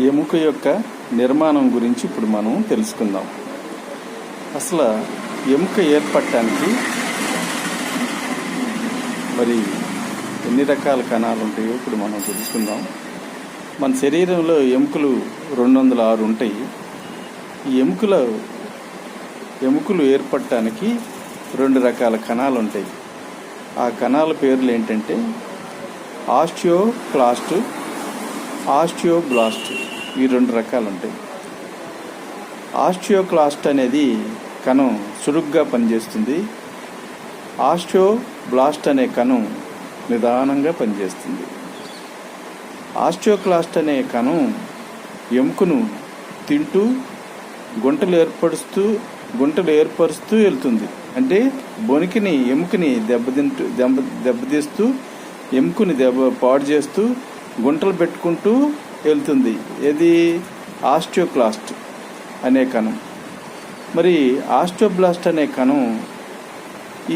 ఎముక యొక్క నిర్మాణం గురించి ఇప్పుడు మనం తెలుసుకుందాం. అసలు ఎముక ఏర్పడటానికి మరి ఎన్ని రకాల కణాలు ఉంటాయో ఇప్పుడు మనం తెలుసుకుందాం. మన శరీరంలో ఎముకలు 206 ఉంటాయి. ఈ ఎముకలు ఏర్పడటానికి 2 రకాల కణాలు ఉంటాయి. ఆ కణాల పేర్లు ఏంటంటే ఆస్టియోక్లాస్ట్, ఆస్టియోబ్లాస్ట్. ఈ 2 రకాలు ఉంటాయి. ఆస్టియోక్లాస్ట్ అనేది కణం చురుగ్గా పనిచేస్తుంది. ఆస్టియోబ్లాస్ట్ అనే కణం నిదానంగా పనిచేస్తుంది. ఆస్టియోక్లాస్ట్ అనే కణం ఎముకను తింటూ గుంటలు ఏర్పరుస్తూ వెళ్తుంది. అంటే ఎముకని దెబ్బతీస్తూ ఎముకని పాడు చేస్తూ గుంటలు పెట్టుకుంటూ వెళ్తుంది. ఇది ఆస్టియోక్లాస్ట్ అనే కణం. మరి ఆస్టియోబ్లాస్ట్ అనే కణం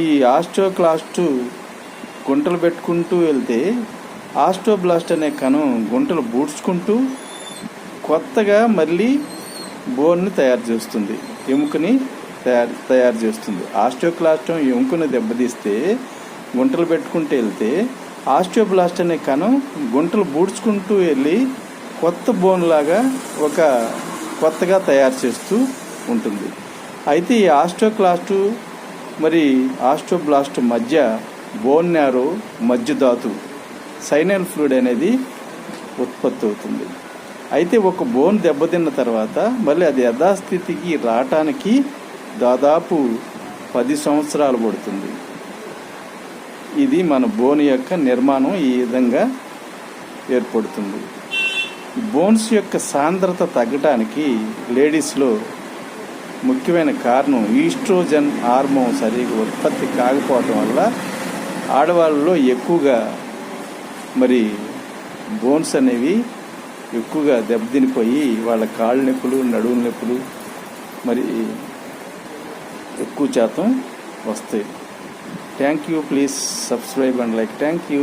ఈ ఆస్టియోక్లాస్ట్ గుంటలు పెట్టుకుంటూ వెళ్తే ఆస్టియోబ్లాస్ట్ అనే కణం గుంటలు బూడ్చుకుంటూ కొత్తగా మళ్ళీ బోన్ని తయారు చేస్తుంది, ఎముకని తయారు చేస్తుంది. ఆస్టియోక్లాస్ట్ ఎముకను దెబ్బతీస్తే గుంటలు పెట్టుకుంటూ వెళ్తే ఆస్టియోబ్లాస్ట్ అనే కణం గుంటలు బూడ్చుకుంటూ వెళ్ళి కొత్త బోన్ లాగా కొత్తగా తయారు చేస్తూ ఉంటుంది. అయితే ఈ ఆస్టియోక్లాస్ట్ మరి ఆస్టియోబ్లాస్ట్ మధ్య బోన్ న్యారో మధ్యధాతు సైనల్ ఫ్లూయిడ్ అనేది ఉత్పత్తి అవుతుంది. అయితే ఒక బోన్ దెబ్బతిన్న తర్వాత మళ్ళీ అది యథాస్థితికి రావటానికి దాదాపు 10 సంవత్సరాలు పడుతుంది. ఇది మన బోన్ యొక్క నిర్మాణం ఈ విధంగా ఏర్పడుతుంది. బోన్స్ యొక్క సాంద్రత తగ్గటానికి లేడీస్లో ముఖ్యమైన కారణం ఈస్ట్రోజన్ హార్మోన్ సరిగ్గా ఉత్పత్తి కాకపోవటం వల్ల ఆడవాళ్ళలో ఎక్కువగా మరి బోన్స్ అనేవి ఎక్కువగా దెబ్బతినిపోయి వాళ్ళ కాళ్ళ నొప్పులు, నడుము నొప్పులు మరి ఎక్కువ శాతం వస్తాయి. Thank you. Please subscribe and like. Thank you.